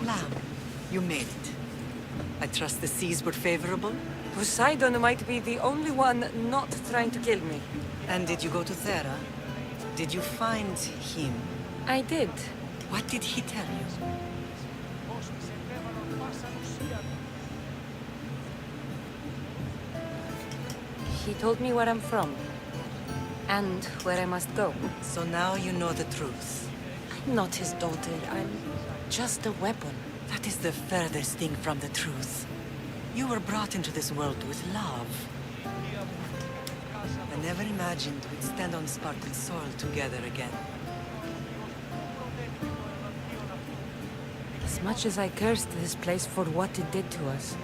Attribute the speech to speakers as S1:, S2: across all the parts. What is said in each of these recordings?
S1: Lamb, you made it. I trust the seas were favorable?
S2: Poseidon might be the only one not trying to kill me.
S1: And did you go to Thera? Did you find him?
S2: I did.
S1: What did he tell you?
S2: He told me where I'm from. And where I must go.
S1: So now you know the truth.
S2: I'm not his daughter. I'm just a weapon.
S1: That is the furthest thing from the truth. You were brought into this world with love. I never imagined we'd stand on Spartan soil together again.
S2: As much as I cursed this place for what it did to us,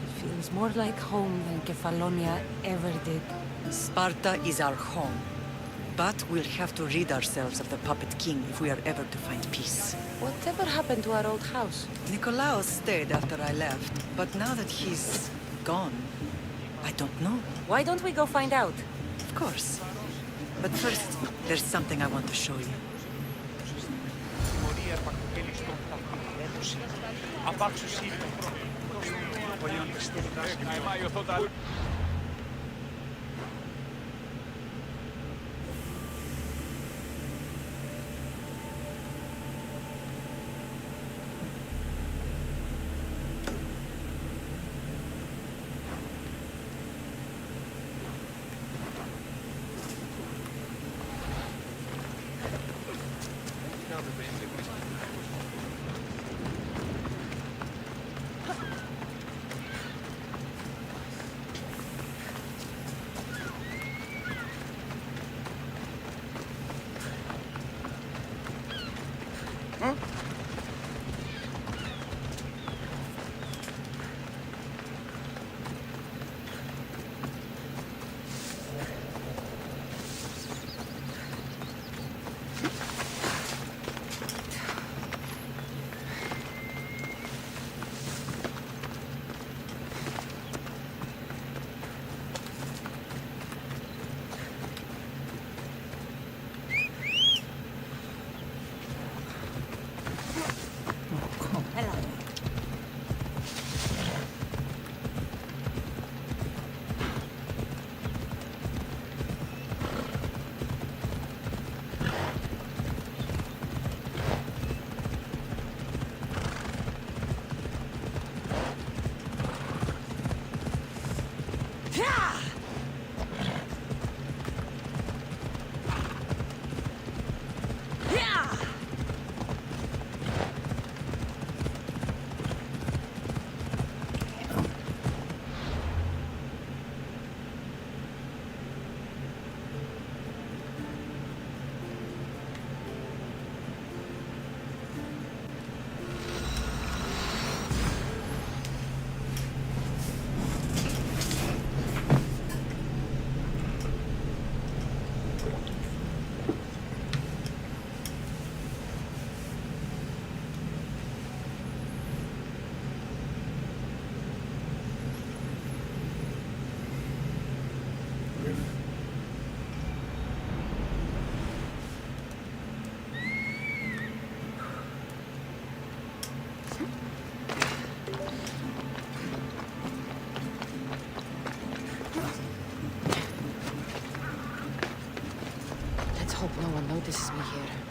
S2: it feels more like home than Kefalonia ever did.
S1: Sparta is our home. But we'll have to rid ourselves of the Puppet King if we are ever to find peace.
S2: Whatever happened to our old house?
S1: Nikolaos stayed after I left, but now that he's gone, I don't know.
S2: Why don't we go find out?
S1: Of course. But first, there's something I want to show you.
S2: Hope no one notices me here.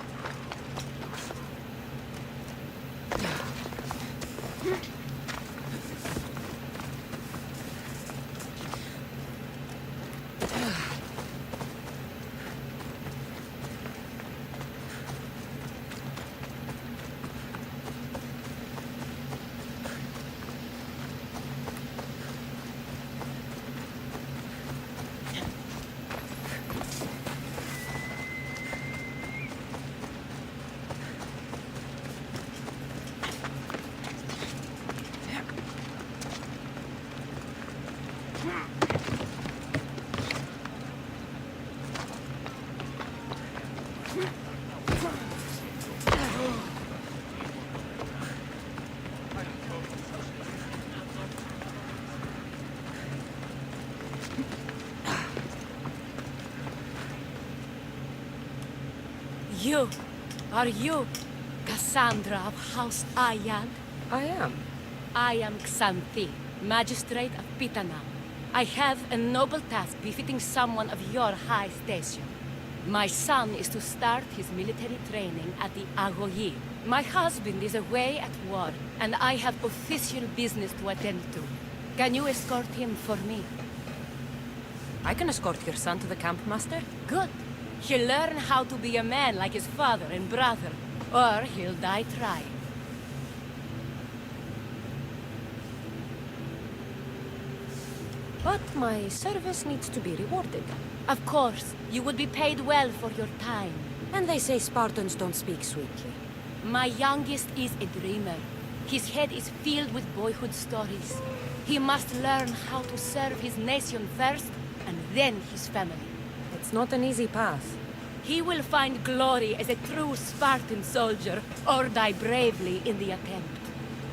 S2: Are you Cassandra of House Ayad?
S3: I am.
S2: I am Xanthi, Magistrate of Pitana. I have a noble task befitting someone of your high station. My son is to start his military training at the Agoyi. My husband is away at war, and I have official business to attend to. Can you escort him for me?
S3: I can escort your son to the camp, Master.
S2: Good. He'll learn how to be a man like his father and brother, or he'll die trying.
S3: But my service needs to be rewarded.
S2: Of course, you would be paid well for your time.
S3: And they say Spartans don't speak sweetly.
S2: My youngest is a dreamer. His head is filled with boyhood stories. He must learn how to serve his nation first, and then his family.
S3: It's not an easy path.
S2: He will find glory as a true Spartan soldier, or die bravely in the attempt.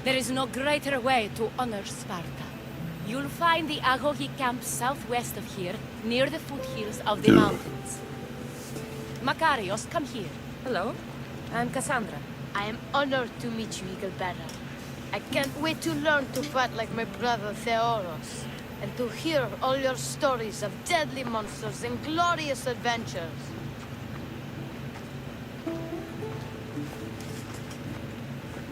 S2: There is no greater way to honor Sparta. You'll find the Agogi camp southwest of here, near the foothills of the mountains. Makarios, come here.
S3: Hello, I'm Cassandra.
S4: I am honored to meet you, Eagle Bearer. I can't wait to learn to fight like my brother Theoros, and to hear all your stories of deadly monsters and glorious adventures.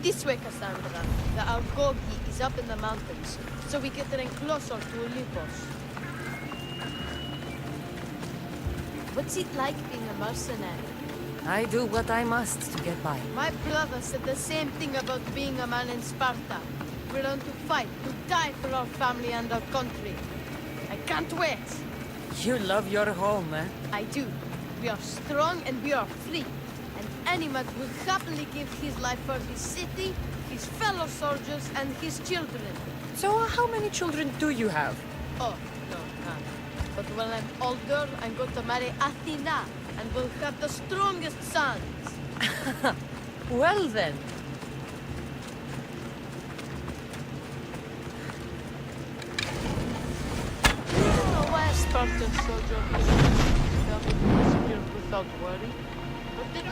S4: This way, Cassandra. The Argogi is up in the mountains, so we get in closer to Olympus. What's it like being a mercenary?
S3: I do what I must to get by.
S4: My brother said the same thing about being a man in Sparta. We learn to fight, to die for our family and our country. I can't wait.
S3: You love your home, eh?
S4: I do. We are strong and we are free. And any man will happily give his life for his city, his fellow soldiers, and his children.
S3: So how many children do you have?
S4: Oh, no, none. But when I'm older, I'm going to marry Athena, and we'll have the strongest sons.
S3: Well then.
S4: I don't know why a Spartan soldier can travel through the spear without worry. But they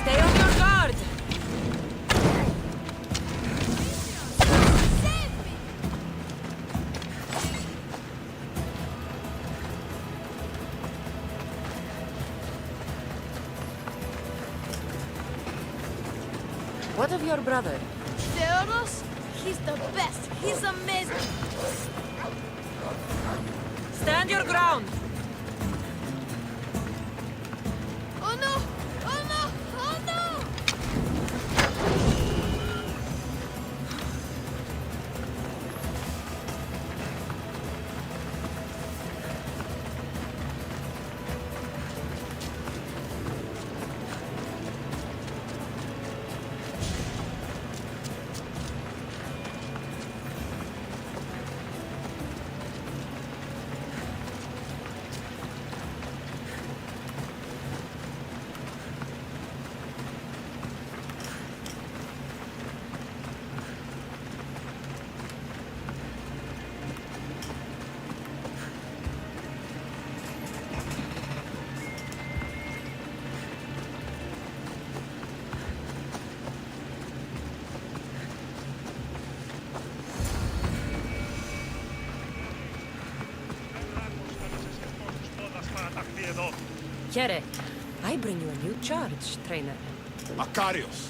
S3: Stay on your guard! What of your brother?
S4: Theodos, he's the best. He's amazing.
S3: Stand your ground!
S4: Oh no! Oh no! Oh no!
S3: Here, I bring you a new charge, trainer.
S5: Makarios,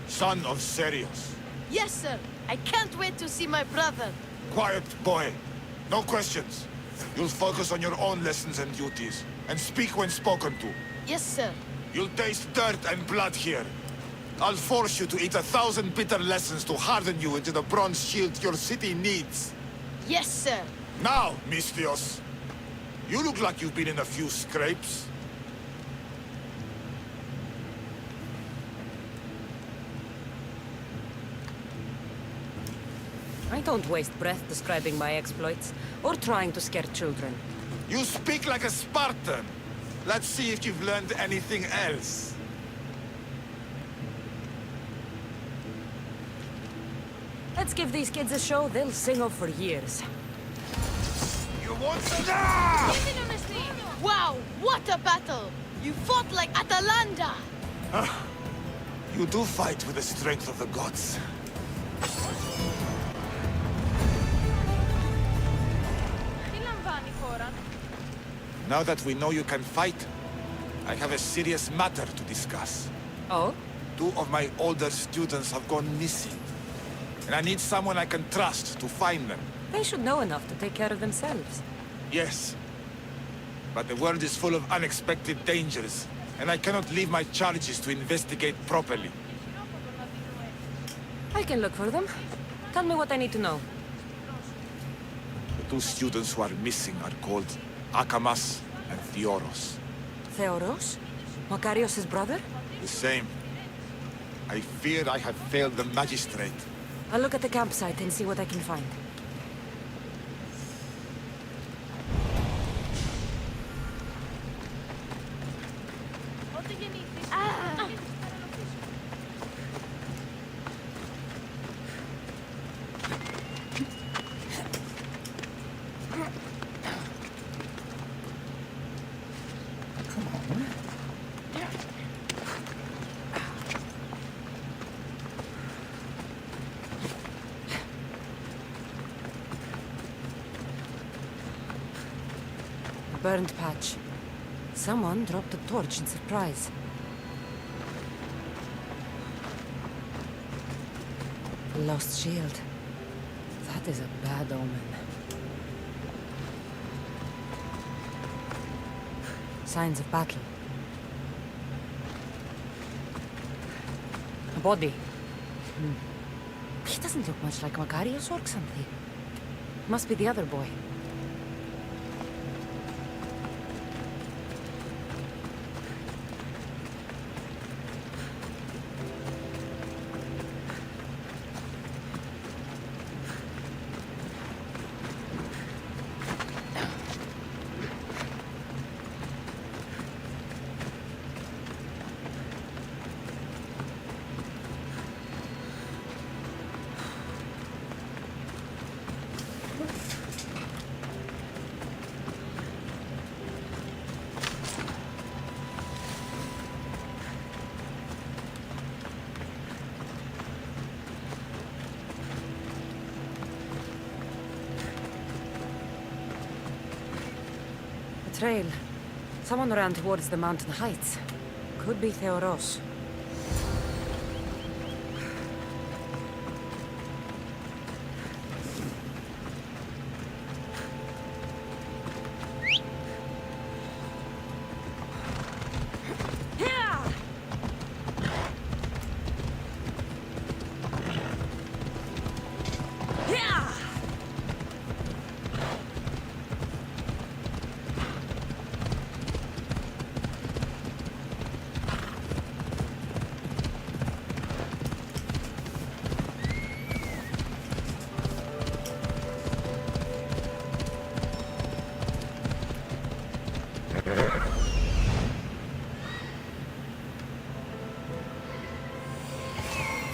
S5: son of Serios.
S4: Yes, sir. I can't wait to see my brother.
S5: Quiet, boy. No questions. You'll focus on your own lessons and duties, and speak when spoken to.
S4: Yes, sir.
S5: You'll taste dirt and blood here. I'll force you to eat 1,000 bitter lessons to harden you into the bronze shield your city needs.
S4: Yes, sir.
S5: Now, Mistios, you look like you've been in a few scrapes.
S3: I don't waste breath describing my exploits, or trying to scare children.
S5: You speak like a Spartan. Let's see if you've learned anything else.
S3: Let's give these kids a show they'll sing of for years.
S5: You want to die?
S4: Wow, what a battle! You fought like Atalanta!
S5: You do fight with the strength of the gods. Now that we know you can fight, I have a serious matter to discuss.
S3: Oh?
S5: 2 of my older students have gone missing. And I need someone I can trust to find them.
S3: They should know enough to take care of themselves.
S5: Yes. But the world is full of unexpected dangers, and I cannot leave my charges to investigate properly.
S3: I can look for them. Tell me what I need to know.
S5: The 2 students who are missing are called Akamas and Theoros.
S3: Theoros? Makarios' brother?
S5: The same. I fear I have failed the magistrate.
S3: I'll look at the campsite and see what I can find. Burned patch. Someone dropped a torch in surprise. A lost shield. That is a bad omen. Signs of battle. A body. He doesn't look much like Makarios or something. Must be the other boy. Trail. Someone ran towards the mountain heights. Could be Theoros.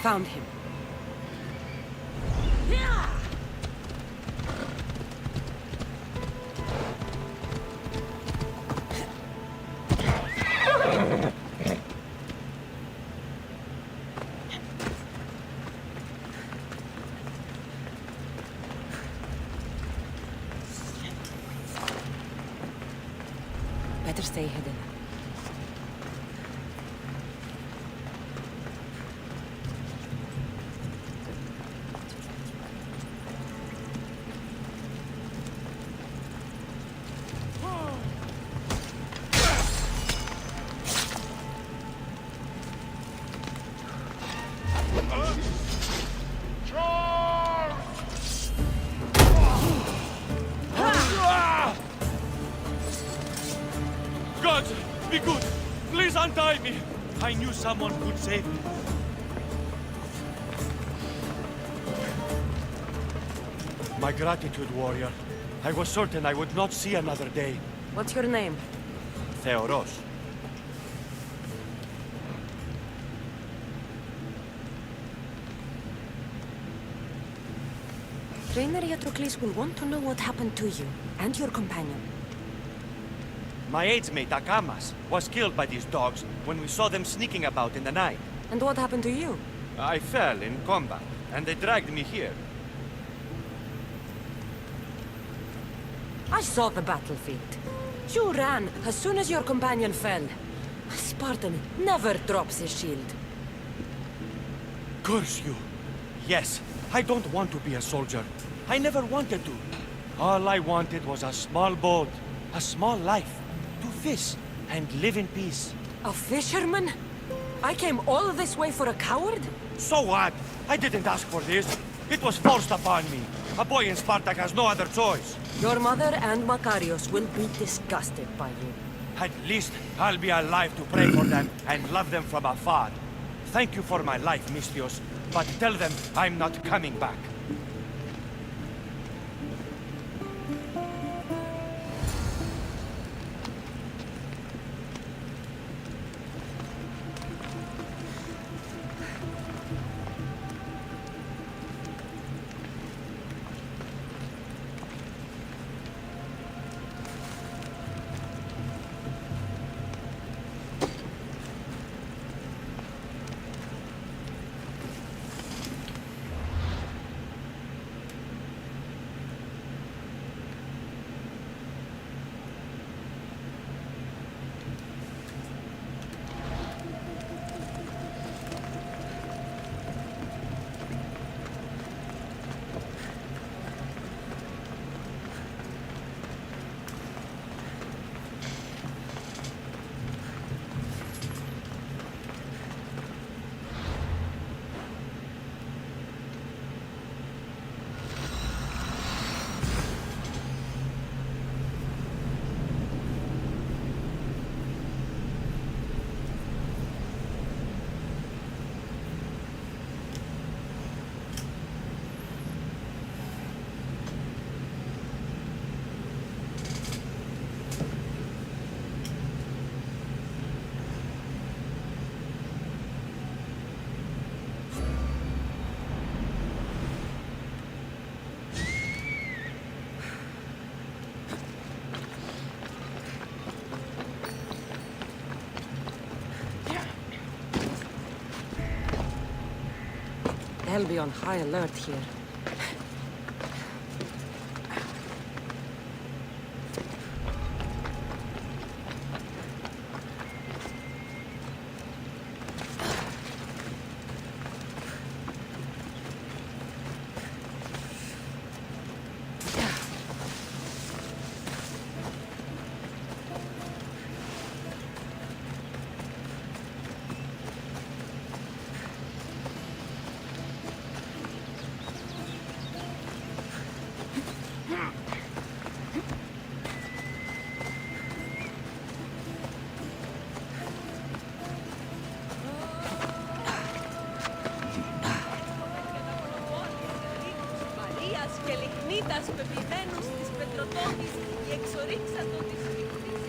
S3: Found him. Better stay hidden.
S6: Gods, be good! Please untie me! I knew someone could save me. My gratitude, warrior. I was certain I would not see another day.
S3: What's your name?
S6: Theoros.
S3: Trainer Iatrocles will want to know what happened to you and your companion.
S6: My aide's mate, Akamas, was killed by these dogs when we saw them sneaking about in the night.
S3: And what happened to you?
S6: I fell in combat, and they dragged me here.
S3: I saw the battlefield. You ran as soon as your companion fell. A Spartan never drops his shield.
S6: Curse you! Yes, I don't want to be a soldier. I never wanted to. All I wanted was a small boat, a small life, to fish and live in peace.
S3: A fisherman? I came all this way for a coward?
S6: So what? I didn't ask for this. It was forced upon me. A boy in Spartak has no other choice.
S3: Your mother and Makarios will be disgusted by you.
S6: At least I'll be alive to pray for them and love them from afar. Thank you for my life, Mistios, but tell them I'm not coming back.
S3: They'll be on high alert here.
S2: και λιχνίτας πεποιημένους της πετροτόμης και εξορίξατο της φυκτής.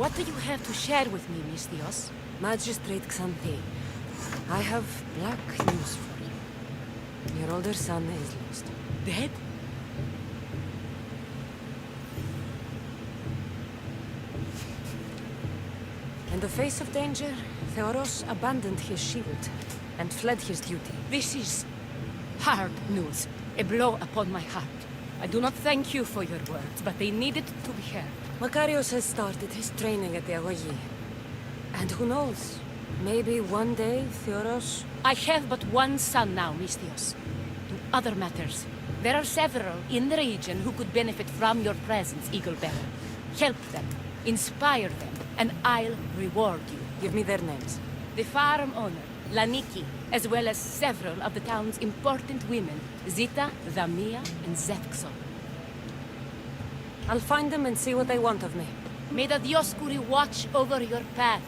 S2: What do you have to share with me, Mistios?
S3: Magistrate Xanthi, I have black news for you. Your older son is lost.
S2: Dead?
S3: In the face of danger, Theoros abandoned his shield and fled his duty.
S2: This is hard news. A blow upon my heart. I do not thank you for your words, but they needed to be heard.
S3: Makarios has started his training at the Agogi. And who knows? Maybe one day, Theoros...
S2: I have but one son now, Mistios. To other matters. There are several in the region who could benefit from your presence, Eagle Bearer. Help them, inspire them, and I'll reward you.
S3: Give me their names.
S2: The farm owner, Laniki, as well as several of the town's important women, Zita, Damia, and Zetkson.
S3: I'll find them and see what they want of me.
S2: May the Dioscuri watch over your path.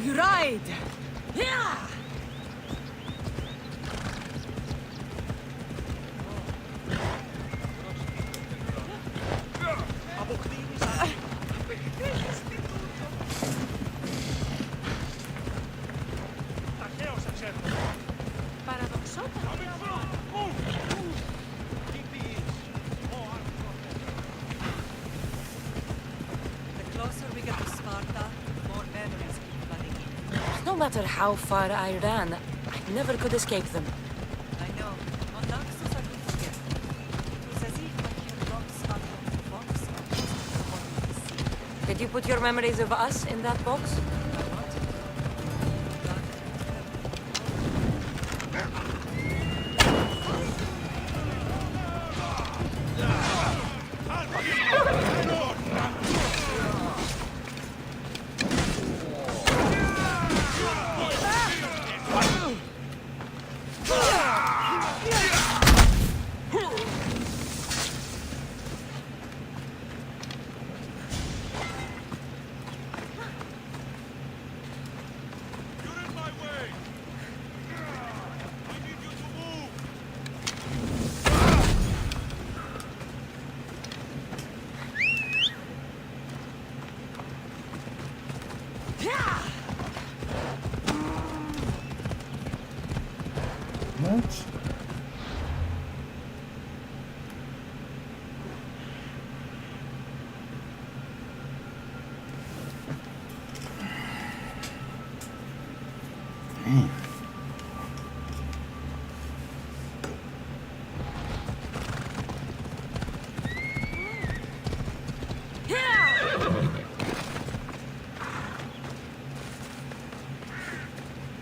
S3: You ride! Yeah!
S1: The closer we get to Sparta, the more memories keep flooding in.
S3: No matter how far I ran, I never could escape them.
S1: I know. On Naxos I could forget. It was as if I heard rocks out of the box or just the bottom of the sea.
S3: Did you put your memories of us in that box?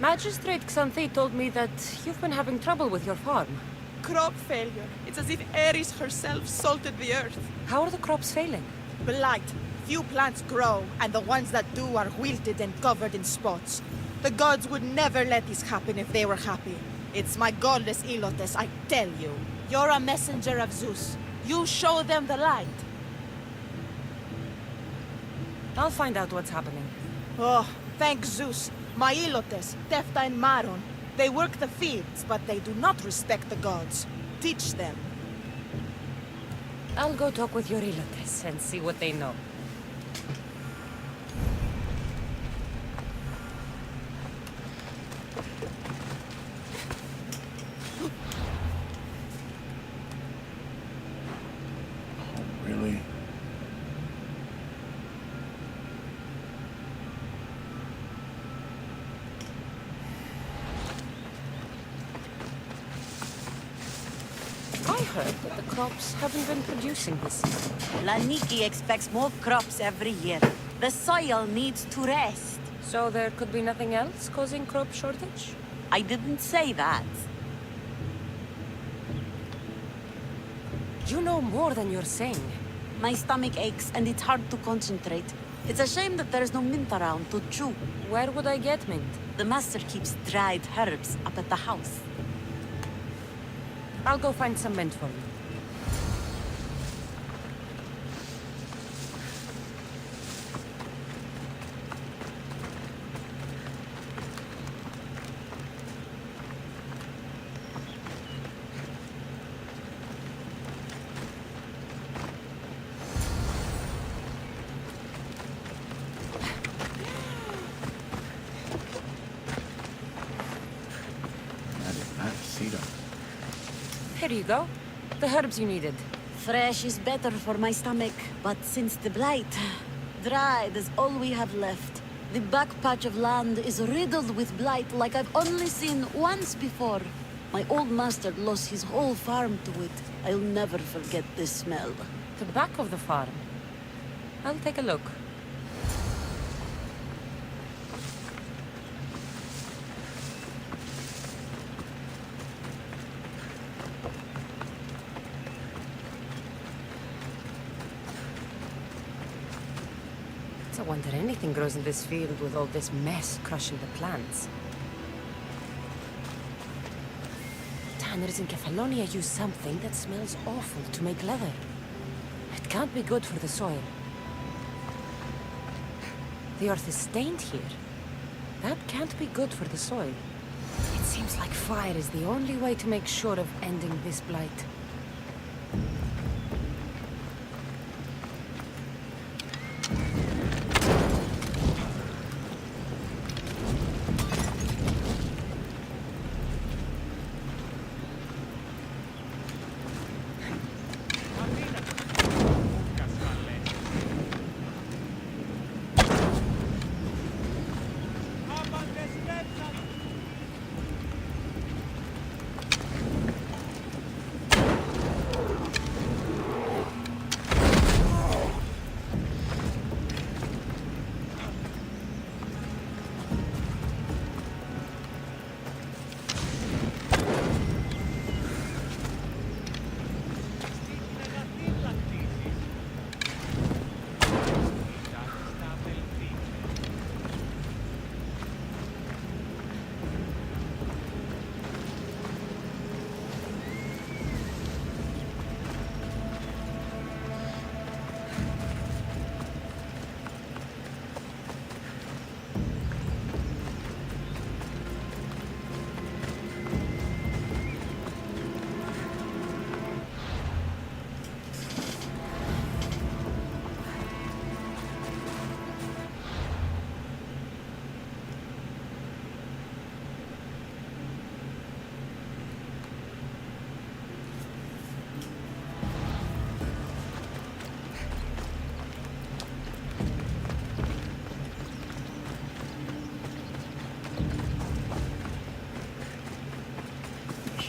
S3: Magistrate Xanthi told me that you've been having trouble with your farm.
S7: Crop failure. It's as if Ares herself salted the earth.
S3: How are the crops failing?
S7: Blight. Few plants grow, and the ones that do are wilted and covered in spots. The gods would never let this happen if they were happy. It's my godless Ilotes, I tell you. You're a messenger of Zeus. You show them the light.
S3: I'll find out what's happening.
S7: Oh, thank Zeus. My Ilotes, Tefta and Maron, they work the fields, but they do not respect the gods. Teach them.
S3: I'll go talk with your Ilotes and see what they know.
S5: Really?
S3: I heard that the crops haven't been producing this year.
S1: Laniki expects more crops every year. The soil needs to rest.
S3: So there could be nothing else causing crop shortage?
S1: I didn't say that.
S3: You know more than you're saying.
S1: My stomach aches and it's hard to concentrate. It's a shame that there's no mint around to chew.
S3: Where would I get mint?
S1: The master keeps dried herbs up at the house.
S3: I'll go find some mint for you. Here you go. The herbs you needed.
S1: Fresh is better for my stomach, but since the blight, dried is all we have left. The back patch of land is riddled with blight like I've only seen once before. My old master lost his whole farm to it. I'll never forget this smell.
S3: The back of the farm. I'll take a look. It's a wonder anything grows in this field with all this mess crushing the plants. Tanners in Kefalonia use something that smells awful to make leather. It can't be good for the soil. The earth is stained here. That can't be good for the soil. It seems like fire is the only way to make sure of ending this blight.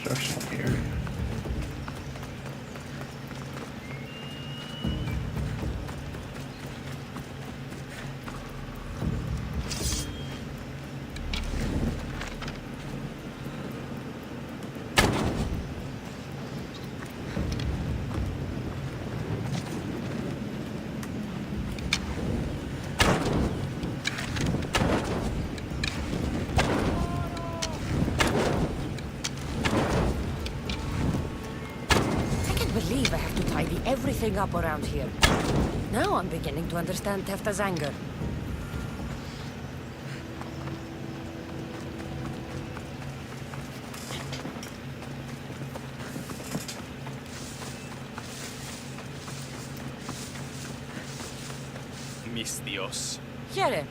S5: Construction area.
S3: Believe I have to tidy everything up around here. Now I'm beginning to understand Tefta's anger.
S8: mis Dios.
S3: Here,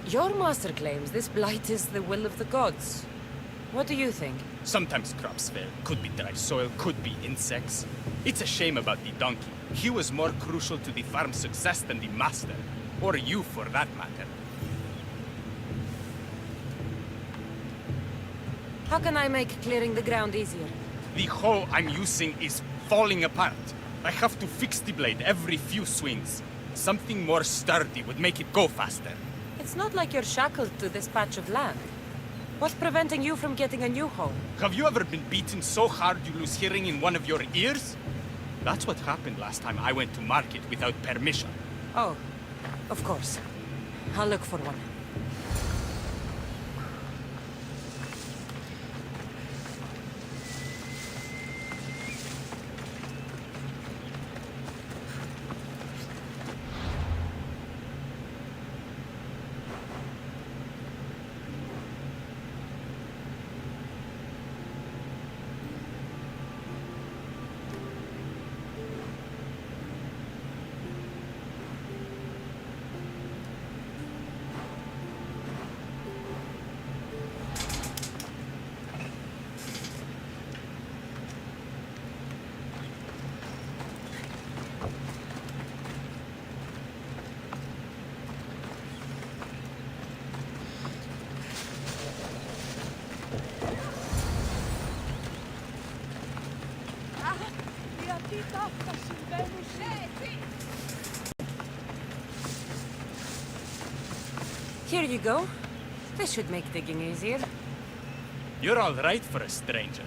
S3: your master claims this blight is the will of the gods. What do you think?
S8: Sometimes crops fail. Could be dry soil, could be insects. It's a shame about the donkey. He was more crucial to the farm's success than the master. Or you, for that matter.
S3: How can I make clearing the ground easier?
S8: The hoe I'm using is falling apart. I have to fix the blade every few swings. Something more sturdy would make it go faster.
S3: It's not like you're shackled to this patch of land. What's preventing you from getting a new hoe?
S8: Have you ever been beaten so hard you lose hearing in one of your ears? That's what happened last time I went to market without permission.
S3: Oh, of course. I'll look for one. Here you go. This should make digging easier.
S8: You're all right for a stranger.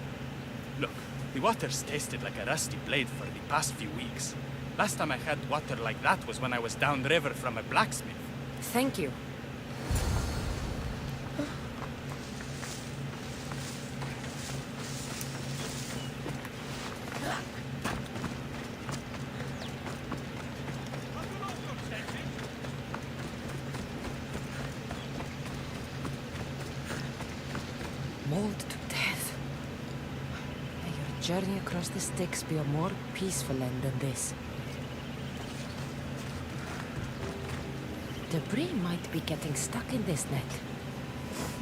S8: Look, the water's tasted like a rusty blade for the past few weeks. Last time I had water like that was when I was downriver from a blacksmith.
S3: Thank you. Mauled to death. May your journey across the Styx be a more peaceful end than this. Debris might be getting stuck in this net.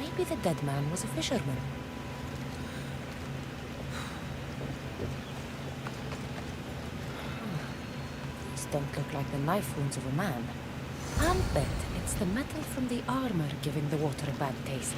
S3: Maybe the dead man was a fisherman. These don't look like the knife wounds of a man. I'll bet it's the metal from the armor giving the water a bad taste.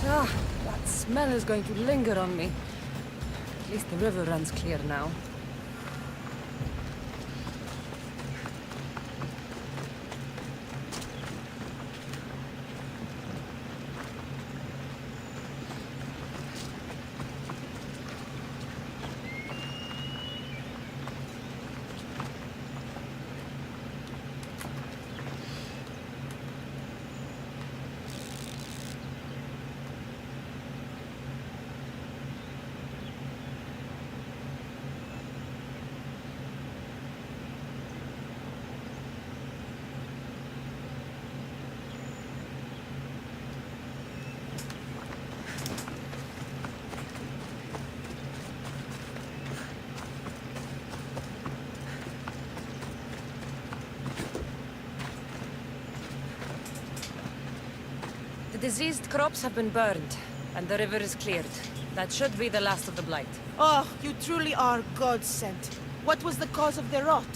S3: Ah, that smell is going to linger on me. At least the river runs clear now. diseased crops have been burned, and the river is cleared. That should be the last of the blight.
S7: Oh, you truly are God-sent. What was the cause of the rot?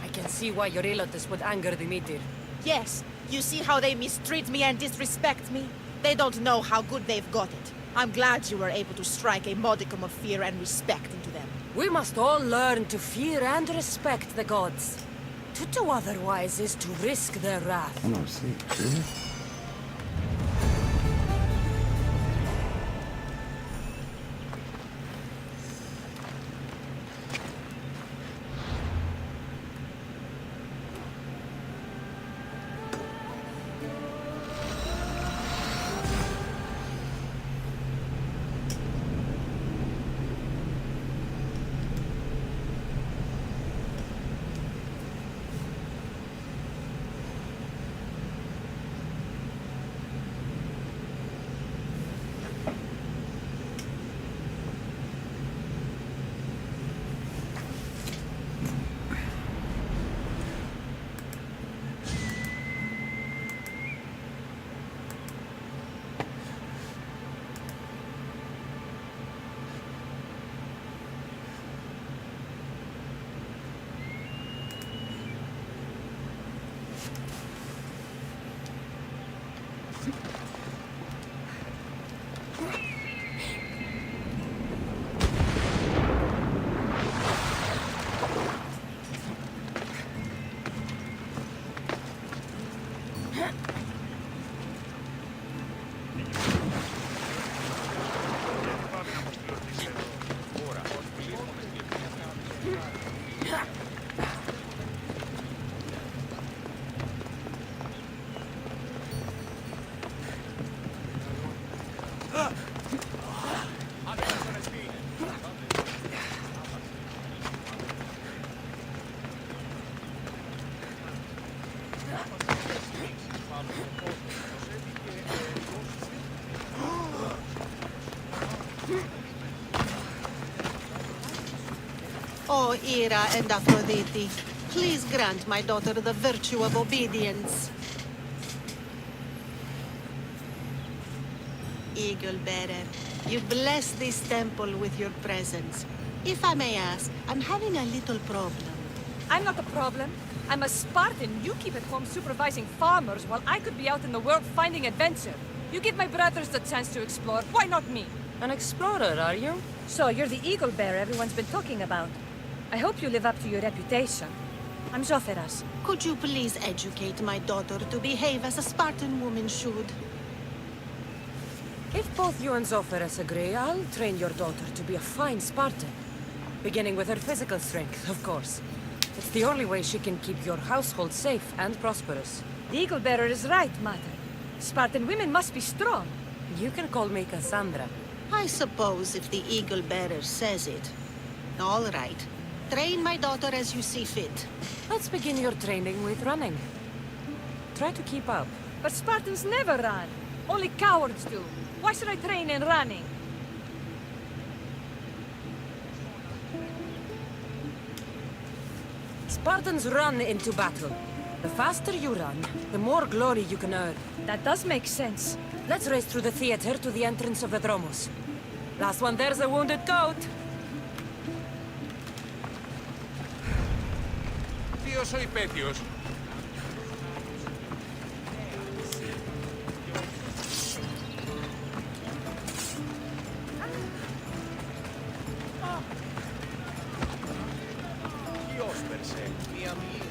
S3: I can see why your Ilotes would anger the Meteor.
S7: Yes, you see how they mistreat me and disrespect me? They don't know how good they've got it. I'm glad you were able to strike a modicum of fear and respect into them.
S3: We must all learn to fear and respect the gods. To do otherwise is to risk their wrath.
S9: Oh no, sí, sí.
S10: O Ira and Aphrodite, please grant my daughter the virtue of obedience. Eagle Bearer, you bless this temple with your presence. If I may ask, I'm having a little problem.
S11: I'm not the problem. I'm a Spartan. You keep at home supervising farmers while I could be out in the world finding adventure. You give my brothers the chance to explore. Why not me?
S3: An explorer, are you?
S11: So you're the eagle bearer everyone's been talking about. I hope you live up to your reputation. I'm Zoferas.
S10: Could you please educate my daughter to behave as a Spartan woman should?
S3: If both you and Zoferas agree, I'll train your daughter to be a fine Spartan. Beginning with her physical strength, of course. It's the only way she can keep your household safe and prosperous.
S11: The eagle bearer is right, Mother. Spartan women must be strong.
S3: You can call me Cassandra.
S10: I suppose if the Eagle Bearer says it. All right. Train my daughter as you see fit.
S3: Let's begin your training with running. Try to keep up.
S11: But Spartans never run. Only cowards do. Why should I train in running?
S3: Spartans run into battle. The faster you run, the more glory you can earn.
S11: That does make sense.
S3: Let's race through the theater to the entrance of the Dromos. Last one there's a wounded goat.
S12: Ποιος ο υπέτειος? Ποιος περσέ, μία μία.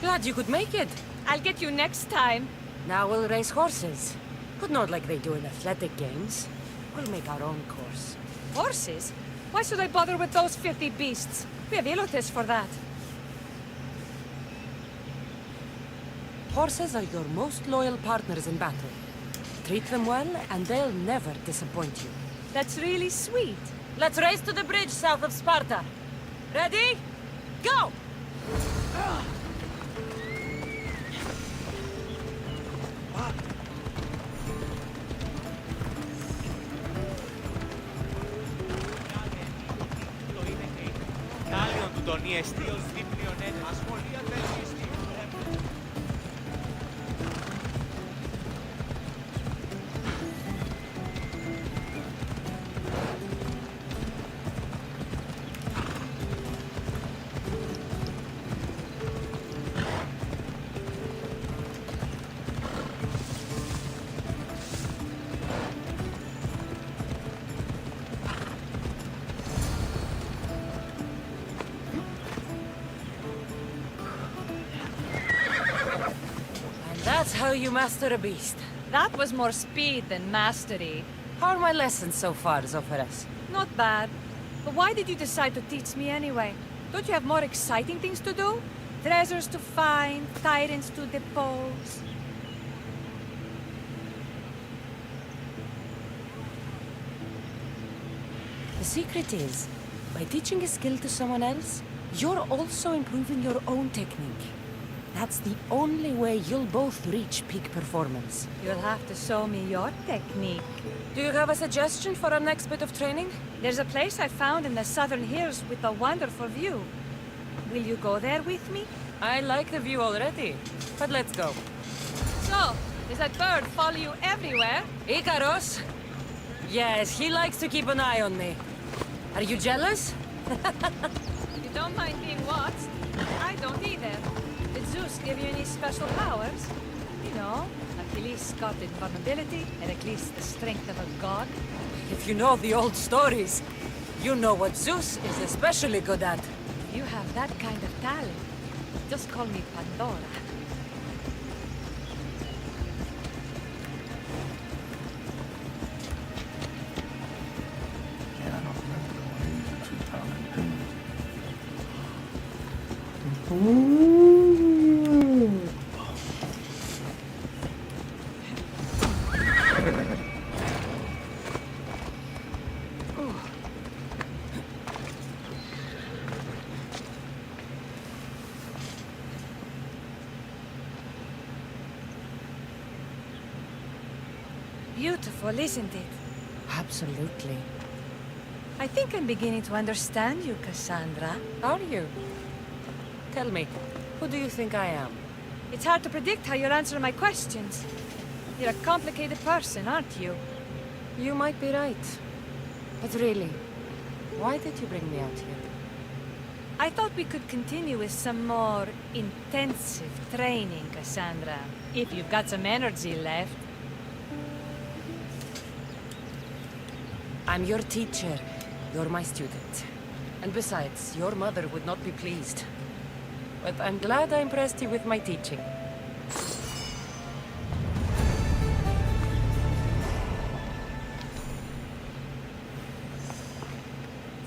S3: Glad you could make it.
S11: I'll get you next time.
S3: Now we'll race horses. But not like they do in athletic games. We'll make our own course.
S11: Horses? Why should I bother with those filthy beasts? We have Elotes for that.
S3: Horses are your most loyal partners in battle. Treat them well, and they'll never disappoint you.
S11: That's really sweet.
S3: Let's race to the bridge south of Sparta. Ready? Go!
S12: Κάλιον του τον ιεστίος δίπλιον εν ασχολία τελίστη.
S3: That's how you master a beast.
S11: That was more speed than mastery.
S3: How are my lessons so far, Zoferes?
S11: Not bad. But why did you decide to teach me anyway? Don't you have more exciting things to do? Treasures to find, tyrants to depose.
S3: The secret is, by teaching a skill to someone else, you're also improving your own technique. That's the only way you'll both reach peak performance.
S11: You'll have to show me your technique.
S3: Do you have a suggestion for our next bit of training?
S11: There's a place I found in the southern hills with a wonderful view. Will you go there with me?
S3: I like the view already, but let's go.
S11: So, does that bird follow you everywhere?
S3: Ikaros? Yes, he likes to keep an eye on me. Are you jealous?
S11: You don't mind being watched? I don't either. Did Zeus give you any special powers? You know, Achilles got invulnerability, Heracles the strength of a god.
S3: If you know the old stories, you know what Zeus is especially good at.
S11: If you have that kind of talent, just call me Pandora.
S9: Yeah, I don't remember the one using 2002.
S11: Beautiful, isn't it?
S3: Absolutely.
S11: I think I'm beginning to understand you, Cassandra.
S3: Are you? Tell me, who do you think I am?
S11: It's hard to predict how you'll answer my questions. You're a complicated person, aren't you?
S3: You might be right. But really, why did you bring me out here?
S11: I thought we could continue with some more intensive training, Cassandra. If you've got some energy left.
S3: I'm your teacher. You're my student. And besides, your mother would not be pleased. But I'm glad I impressed you with my teaching.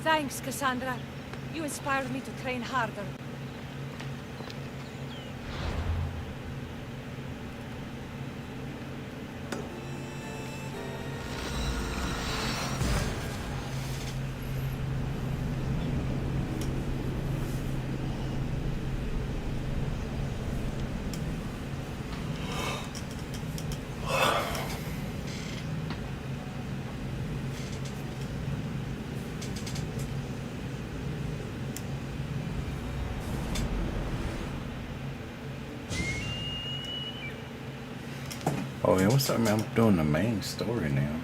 S11: Thanks, Cassandra. You inspired me to train harder.
S9: Oh yeah, what's up, man? I'm doing the main story now.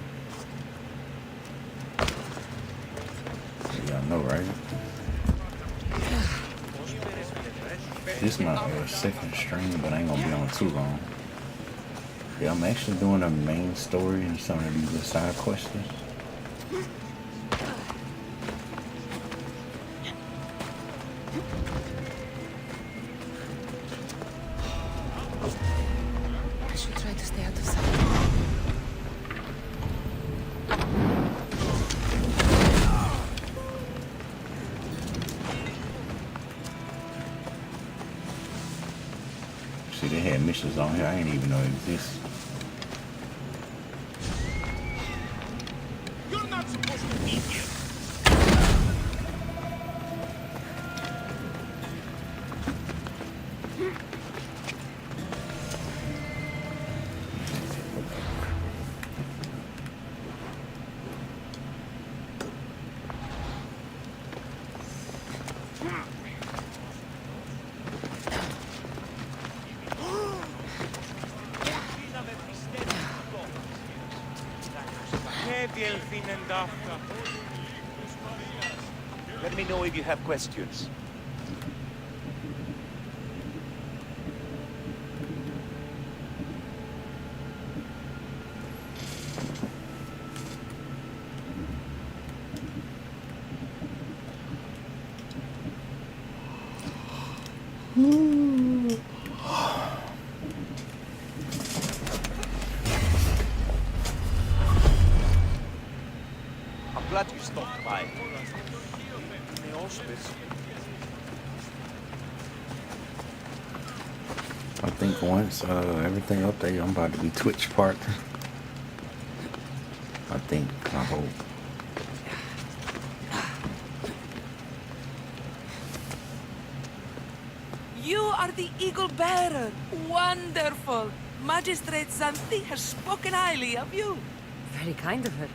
S9: Y'all know, right? This is my second stream, but I ain't gonna be on too long. Yeah, I'm actually doing a main story and some of these side questions.
S3: I should try
S9: had missions on here I ain't even know exist.
S12: You're not supposed to be here. Let me know if you have questions. I'm glad you stopped by. The auspice.
S9: I think once everything updated, I'm about to be Twitch partner. I think, I hope.
S13: You are the Eagle Bearer. Wonderful. Magistrate Xanthi has spoken highly of you.
S3: Very kind of her.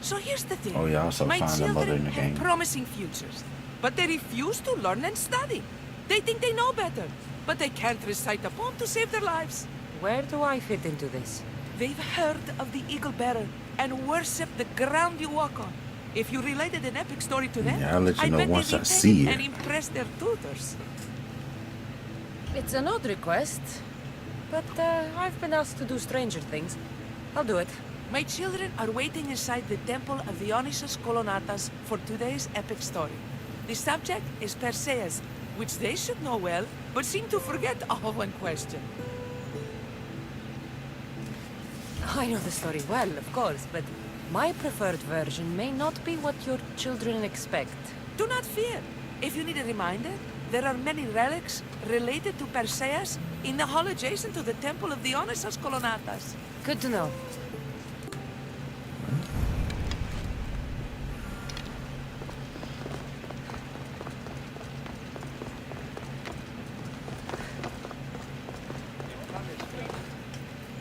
S13: So here's the thing.
S9: Oh, you also
S13: My
S9: find a mother in
S13: children
S9: the
S13: have
S9: game.
S13: promising futures, but they refuse to learn and study. They think they know better, but they can't recite a poem to save their lives.
S3: Where do I fit into this?
S13: They've heard of the Eagle Bearer and worship the ground you walk on. If you related an epic story to them,
S9: Yeah, I'll let you
S13: I
S9: know
S13: bet
S9: once
S13: they'd
S9: I
S13: be
S9: see
S13: taken
S9: it.
S13: and impress their tutors.
S3: It's an odd request, but I've been asked to do stranger things. I'll do it.
S13: My children are waiting inside the temple of Dionysus Kolonatas for today's epic story. The subject is Perseus, which they should know well, but seem to forget all when questioned.
S3: I know the story well, of course, but my preferred version may not be what your children expect.
S13: Do not fear. If you need a reminder, there are many relics related to Perseus in the hall adjacent to the temple of Dionysus Kolonatas.
S3: Good to know.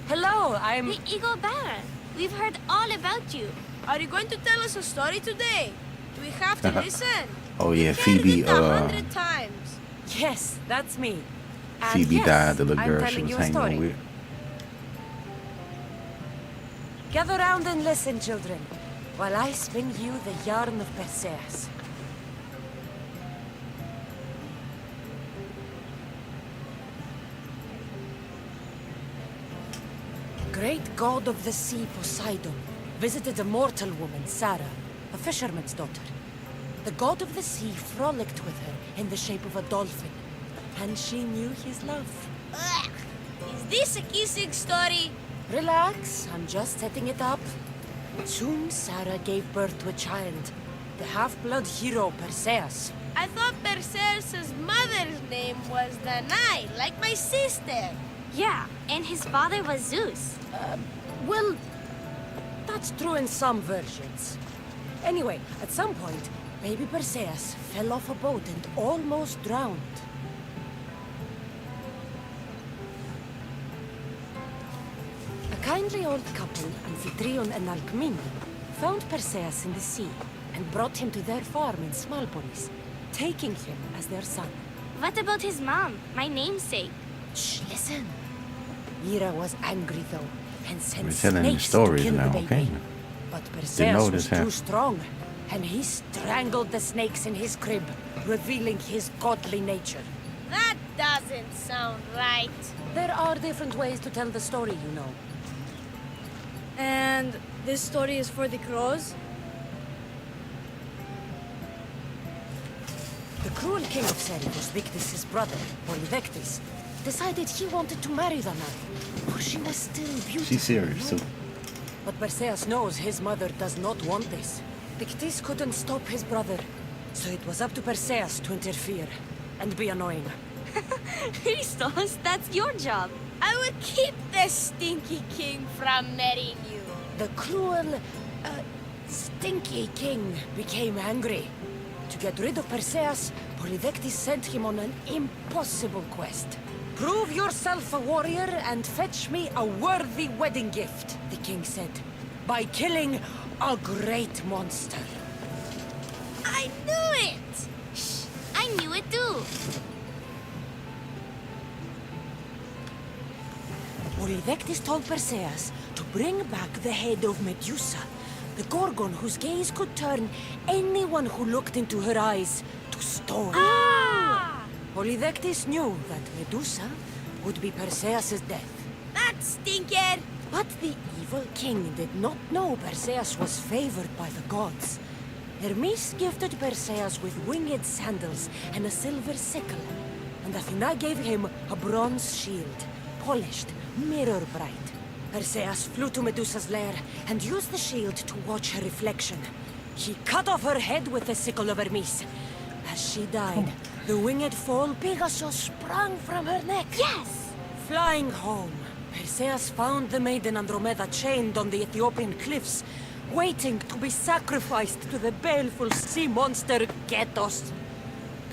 S3: Hello, I'm...
S14: The Eagle Bearer. We've heard all about you. Are you going to tell us a story today? Do we have to listen?
S9: Oh yeah,
S14: We've heard
S9: Phoebe.
S14: it 100 times.
S3: Yes, that's me. And
S9: Phoebe
S3: yes,
S9: died. The little
S3: I'm
S9: girl she
S3: telling
S9: was
S3: you a
S9: hanging
S3: story.
S9: with.
S3: Gather round and listen, children, while I spin you the yarn of Perseus. Great god of the sea, Poseidon, visited a mortal woman, Sarah, a fisherman's daughter. The god of the sea frolicked with her in the shape of a dolphin, and she knew his love.
S14: Ugh. Is this a kissing story?
S3: Relax, I'm just setting it up. Soon Sarah gave birth to a child, the half-blood hero Perseus.
S14: I thought Perseus' mother's name was Danae, like my sister.
S15: Yeah, and his father was Zeus.
S3: Well, that's true in some versions. Anyway, at some point, baby Perseus fell off a boat and almost drowned. A kindly old couple, Amphitryon and Alcmene, found Perseus in the sea and brought him to their farm in Smalpolis, taking him as their son.
S15: What about his mom, my namesake?
S3: Shh, listen. Mira was angry though, and sent
S9: We're telling the
S3: snakes
S9: stories
S3: to kill
S9: now,
S3: the baby.
S9: okay?
S3: But
S9: Didn't know
S3: Perseus
S9: this
S3: was too
S9: happened.
S3: strong, and he strangled the snakes in his crib, revealing his godly nature.
S14: That doesn't sound right.
S3: There are different ways to tell the story, you know.
S15: And this story is for the crows?
S3: The cruel king of Seriphus, Victus' brother, Polyvectus, decided he wanted to marry Danae, for she was still beautiful.
S9: She's serious too.
S3: But Perseus knows his mother does not want this. Victus couldn't stop his brother, so it was up to Perseus to interfere and be annoying.
S15: Christos, that's your job.
S14: I will keep the stinky king from marrying you.
S3: The cruel, stinky king became angry. To get rid of Perseus, Polydectes sent him on an impossible quest. Prove yourself a warrior and fetch me a worthy wedding gift, the king said, by killing a great monster.
S14: I knew it!
S15: Shh, I knew it too.
S3: Polydectes told Perseus to bring back the head of Medusa, the Gorgon whose gaze could turn anyone who looked into her eyes to stone. Polydectes knew that Medusa would be Perseus' death.
S14: That stinker!
S3: But the evil king did not know Perseus was favored by the gods. Hermes gifted Perseus with winged sandals and a silver sickle, and Athena gave him a bronze shield, polished, mirror bright. Perseus flew to Medusa's lair and used the shield to watch her reflection. He cut off her head with the sickle of Hermes. As she died, the winged foal Pegasus sprang from her neck.
S15: Yes!
S3: Flying home, Perseus found the maiden Andromeda chained on the Ethiopian cliffs, waiting to be sacrificed to the baleful sea monster Ketos.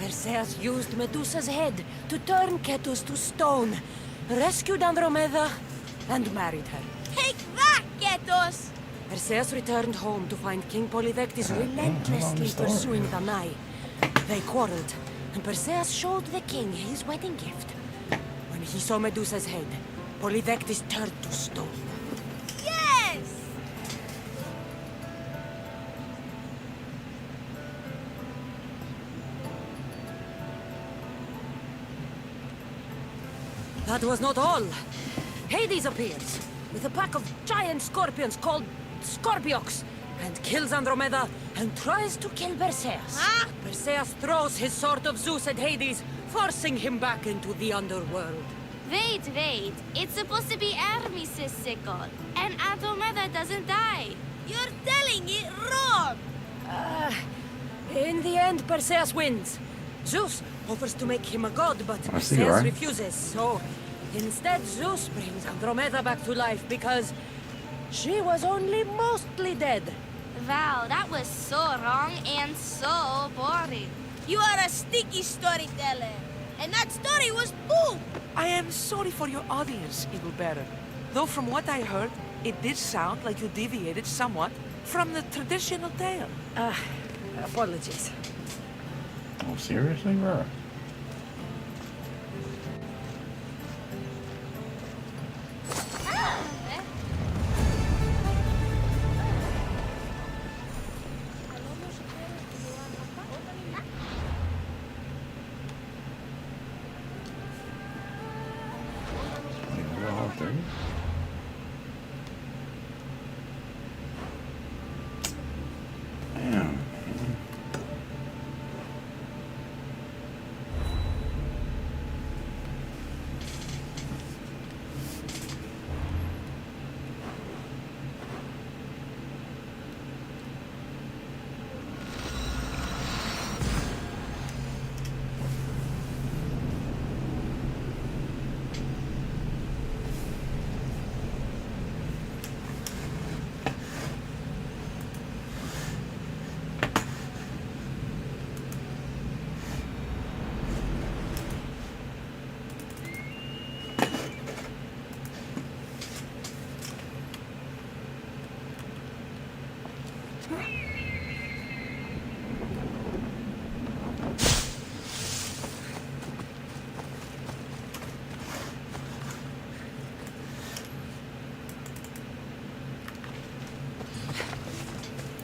S3: Perseus used Medusa's head to turn Ketos to stone, rescued Andromeda, and married her.
S14: Take that, Ketos!
S3: Perseus returned home to find King Polydectes relentlessly pursuing Danae. They quarreled, and Perseus showed the king his wedding gift. When he saw Medusa's head, Polydectes turned to stone.
S14: Yes!
S3: That was not all. Hades appears, with a pack of giant scorpions called Scorpiox, and kills Andromeda and tries to kill Perseus.
S14: Huh?
S3: Perseus throws his sword of Zeus at Hades, forcing him back into the underworld.
S15: Wait. It's supposed to be Hermes' sickle. And Andromeda doesn't die.
S14: You're telling it wrong!
S3: In the end, Perseus wins. Zeus offers to make him a god, but
S9: I see,
S3: Perseus
S9: right?
S3: refuses. So instead, Zeus brings Andromeda back to life because she was only mostly dead.
S15: Wow, that was so wrong and so boring.
S14: You are a sticky storyteller. And that story was poop!
S13: I am sorry for your audience, Eagle Bearer. Though from what I heard, it did sound like you deviated somewhat from the traditional tale.
S3: Apologies.
S9: Oh, seriously, bro? We're all three. Damn.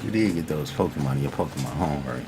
S9: You did get those Pokemon in your Pokemon home, right?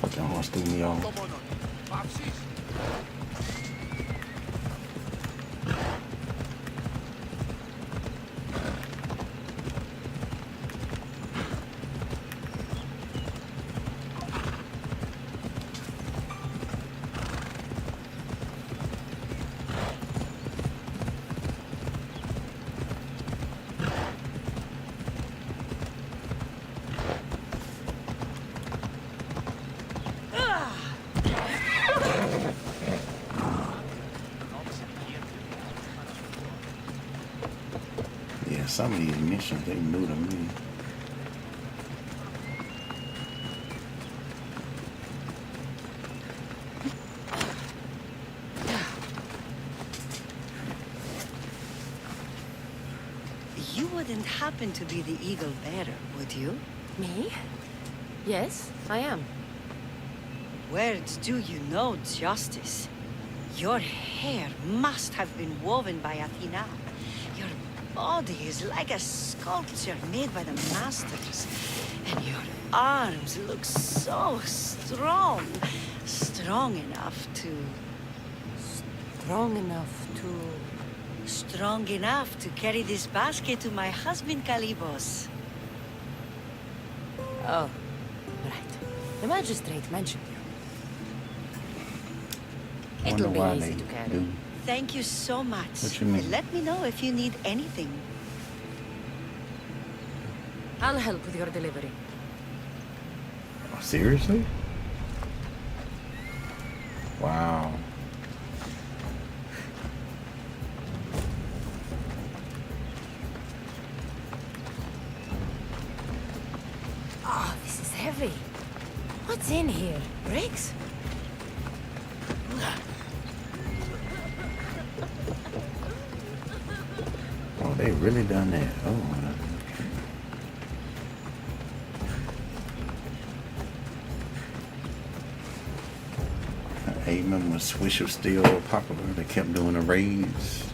S9: Fucking horse threw me off. Yeah, some of these missions, they new to me.
S16: You wouldn't happen to be the eagle bearer, would you?
S2: Me? Yes, I am.
S16: Words do you know, Justice? Your hair must have been woven by Athena. Your body is like a sculpture made by the masters. And your arms look so strong. Strong enough to...
S2: Strong enough to...
S16: Strong enough to carry this basket to my husband, Kalibos.
S2: Oh, right. The magistrate mentioned you.
S9: Wonder
S2: It'll be
S9: why
S2: easy
S9: they
S2: to carry.
S9: do.
S16: Thank you so much.
S9: What you mean?
S16: Let me know if you need anything.
S2: I'll help with your delivery.
S9: Oh, seriously? Wow.
S2: Oh, this is heavy. What's in here? Bricks?
S9: Oh, they really done that. Oh. I remember when Swish was still popular. They kept doing the raids.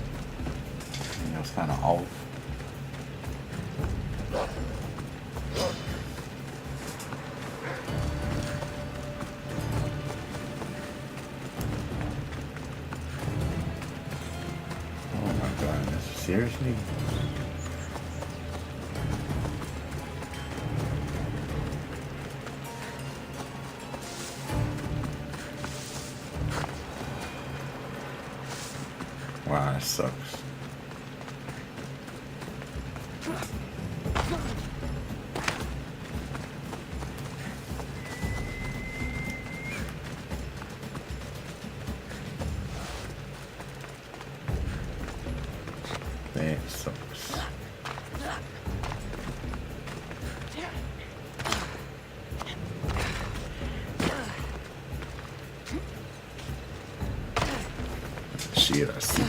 S9: And it was kind of off. Oh my God, seriously? Wow, it sucks. That sucks. Shit, I see.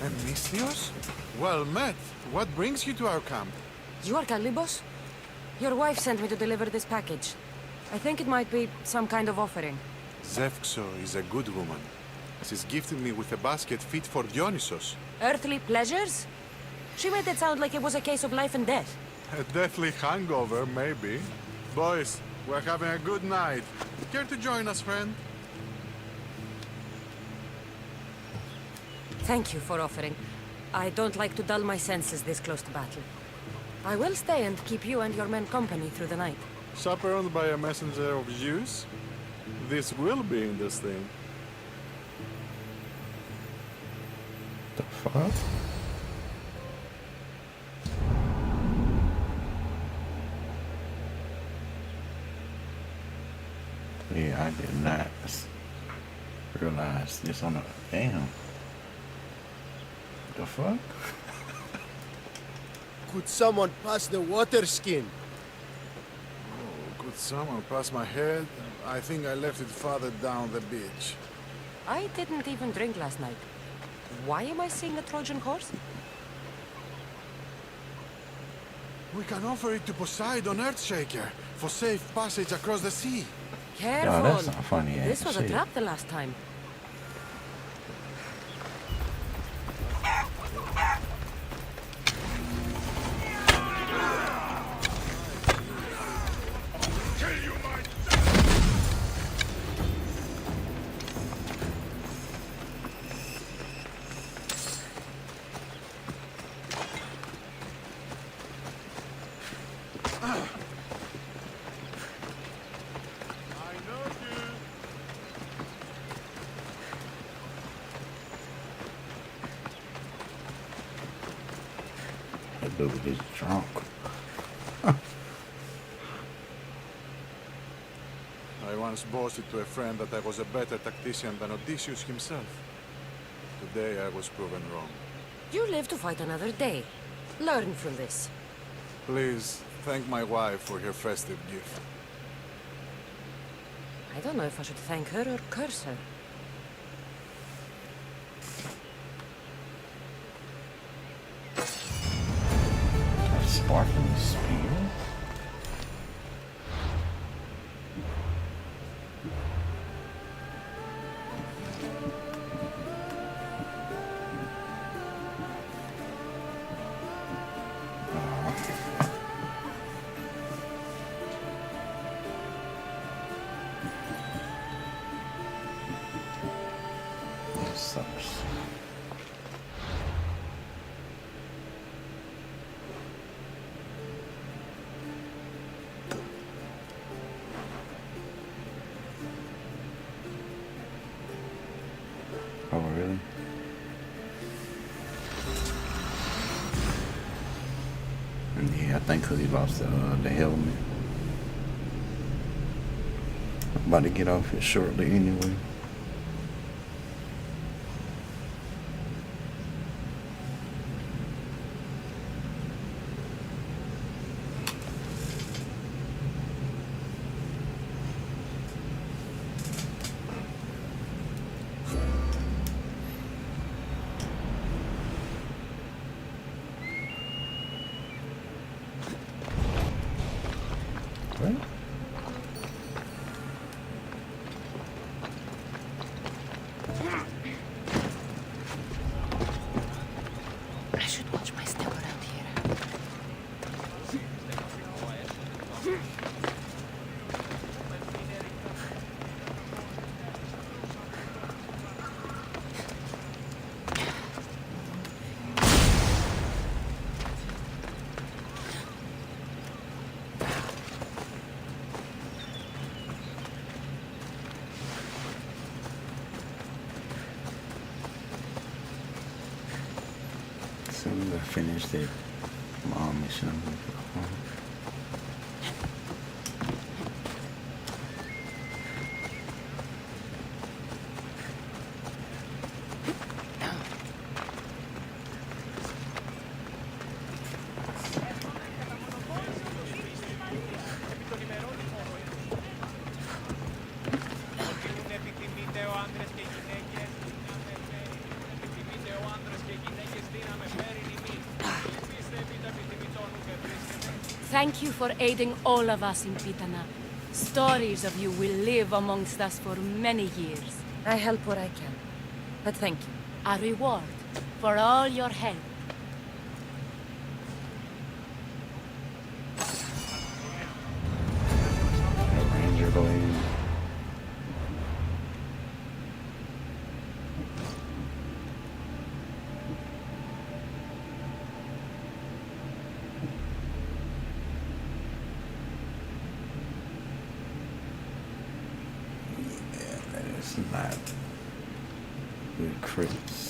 S17: Anisios? Well met. What brings you to our camp?
S2: You are Kalibos? Your wife sent me to deliver this package. I think it might be some kind of offering.
S17: Zevxo is a good woman. She's gifted me with a basket fit for Dionysos.
S2: Earthly pleasures? She made it sound like it was a case of life and death.
S17: A deathly hangover, maybe. Boys, we're having a good night. Care to join us, friend?
S2: Thank you for offering. I don't like to dull my senses this close to battle. I will stay and keep you and your men company through the night.
S17: Chaperoned by a messenger of Zeus? This will be interesting.
S9: The fuck? Yeah, I did not realize this on the damn. The fuck?
S18: Could someone pass the water skin?
S17: Someone passed my head. I think I left it farther down the beach.
S3: I didn't even drink last night. Why am I seeing a Trojan horse?
S17: We can offer it to Poseidon Earthshaker for safe passage across the sea.
S3: Careful.
S9: No, that's not funny.
S3: This was a
S9: shit.
S3: trap the last time.
S9: That dude is drunk.
S17: I once boasted to a friend that I was a better tactician than Odysseus himself. Today I was proven wrong.
S3: You live to fight another day. Learn from this.
S17: Please, thank my wife for her festive gift.
S3: I don't know if I should thank her or curse her.
S9: A sparkling spear? Sucks. Oh, really? Yeah, I think because he lost the helmet. I'm about to get off here shortly anyway. What?
S3: I should watch my step around here.
S9: As soon as I finish that mission, I'm gonna go home.
S2: Thank you for aiding all of us in Pitana. Stories of you will live amongst us for many years.
S3: I help where I can. But thank you.
S2: A reward for all your help.
S9: Ranger blade. It's not good crits.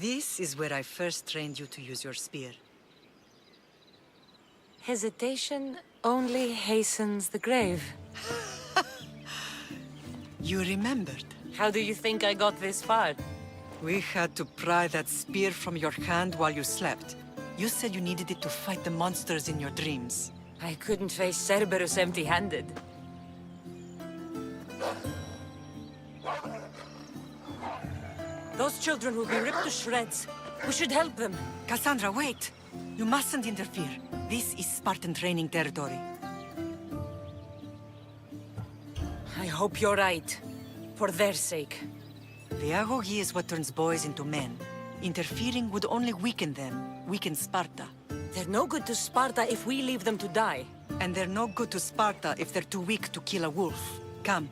S16: This is where I first trained you to use your spear.
S3: Hesitation only hastens the grave.
S16: You remembered.
S3: How do you think I got this far?
S16: We had to pry that spear from your hand while you slept. You said you needed it to fight the monsters in your dreams.
S3: I couldn't face Cerberus empty-handed. Those children will be ripped to shreds. We should help them.
S16: Cassandra, wait! You mustn't interfere. This is Spartan training territory.
S3: I hope you're right. For their sake.
S16: The agoge is what turns boys into men. Interfering would only weaken them, weaken Sparta.
S3: They're no good to Sparta if we leave them to die.
S16: And they're no good to Sparta if they're too weak to kill a wolf. Come.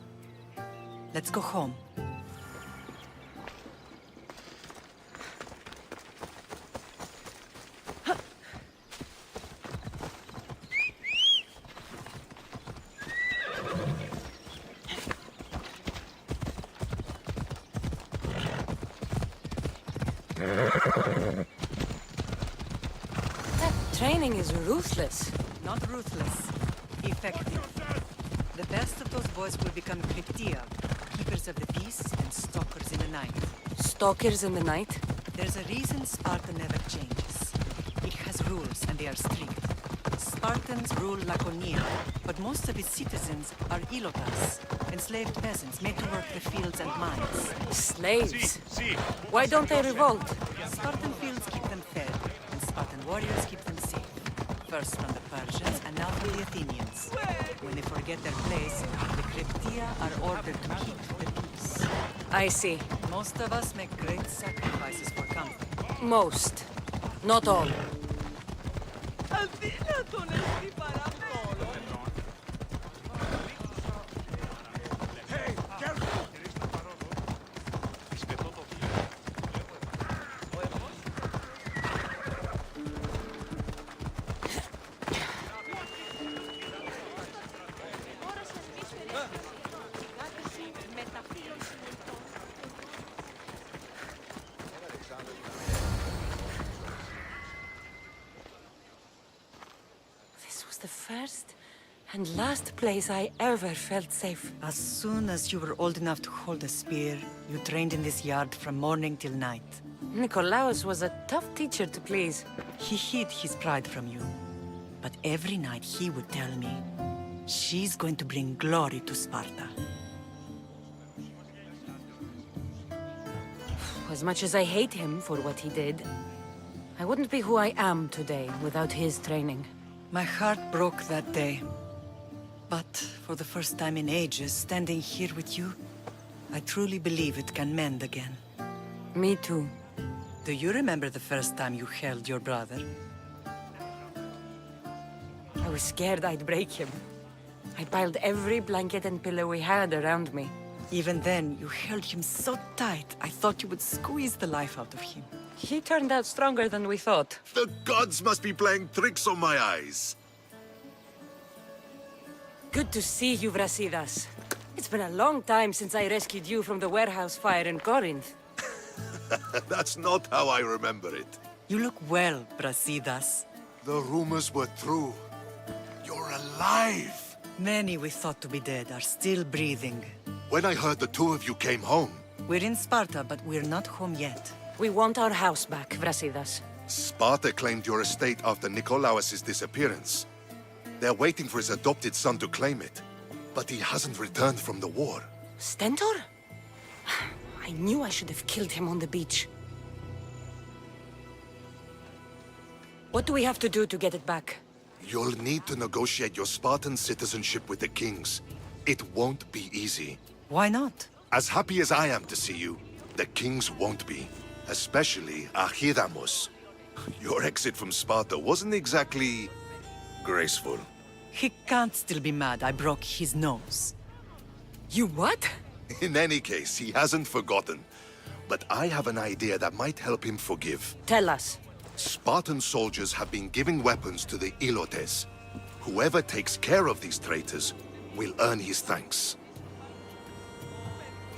S16: Let's go home.
S3: Training is ruthless.
S16: Not ruthless. Effective. The best of those boys will become Cryptia, keepers of the peace and stalkers in the night.
S3: Stalkers in the night?
S16: There's a reason Sparta never changes. It has rules and they are strict. Spartans rule Laconia, but most of its citizens are ilotas, enslaved peasants made to work the fields and mines.
S3: Slaves? Why don't they revolt?
S16: Spartan fields keep them fed, and Spartan warriors keep them safe. First from the Persians and now from the Athenians. When they forget their place, the Cryptia are ordered to keep the peace.
S3: I see.
S16: Most of us make great sacrifices for comfort.
S3: Most. Not all. The first and last place I ever felt safe.
S16: As soon as you were old enough to hold a spear, you trained in this yard from morning till night.
S3: Nikolaos was a tough teacher to please.
S16: He hid his pride from you. But every night he would tell me, she's going to bring glory to Sparta.
S3: As much as I hate him for what he did, I wouldn't be who I am today without his training.
S16: My heart broke that day. But for the first time in ages, standing here with you, I truly believe it can mend again.
S3: Me too.
S16: Do you remember the first time you held your brother?
S3: I was scared I'd break him. I piled every blanket and pillow we had around me.
S16: Even then, you held him so tight, I thought you would squeeze the life out of him.
S3: He turned out stronger than we thought.
S18: The gods must be playing tricks on my eyes.
S3: Good to see you, Brasidas. It's been a long time since I rescued you from the warehouse fire in Corinth.
S18: That's not how I remember it.
S16: You look well, Brasidas.
S18: The rumors were true. You're alive!
S16: Many we thought to be dead are still breathing.
S18: When I heard the two of you came home...
S16: We're in Sparta, but we're not home yet.
S3: We want our house back, Brasidas.
S18: Sparta claimed your estate after Nikolaos' disappearance. They're waiting for his adopted son to claim it. But he hasn't returned from the war.
S3: Stentor? I knew I should have killed him on the beach. What do we have to do to get it back?
S18: You'll need to negotiate your Spartan citizenship with the kings. It won't be easy.
S16: Why not?
S18: As happy as I am to see you, the kings won't be. Especially Archidamos. Your exit from Sparta wasn't exactly... graceful.
S16: He can't still be mad I broke his nose.
S3: You what?
S18: In any case, he hasn't forgotten. but I have an idea that might help him forgive.
S3: Tell us.
S18: Spartan soldiers have been giving weapons to the Ilotes. Whoever takes care of these traitors will earn his thanks.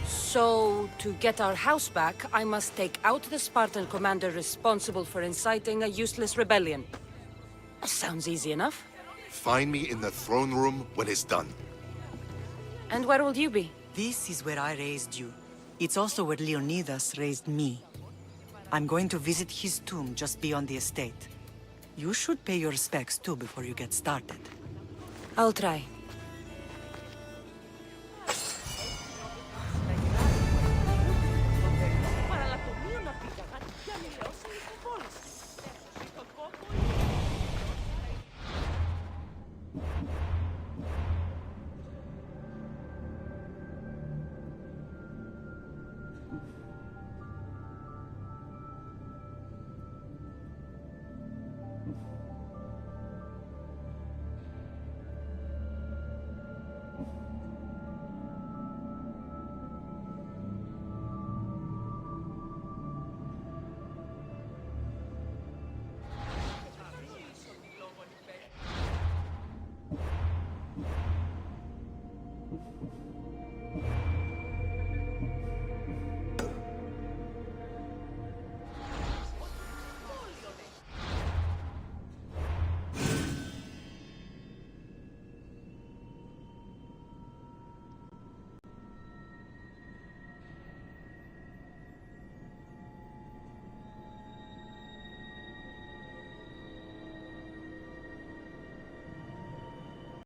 S3: So, to get our house back, I must take out the Spartan commander responsible for inciting a useless rebellion. Sounds easy enough.
S18: Find me in the throne room when it's done.
S3: And where will you be?
S19: This is where I raised you. It's also where Leonidas raised me. I'm going to visit his tomb just beyond the estate. You should pay your respects too before you get started.
S3: I'll try.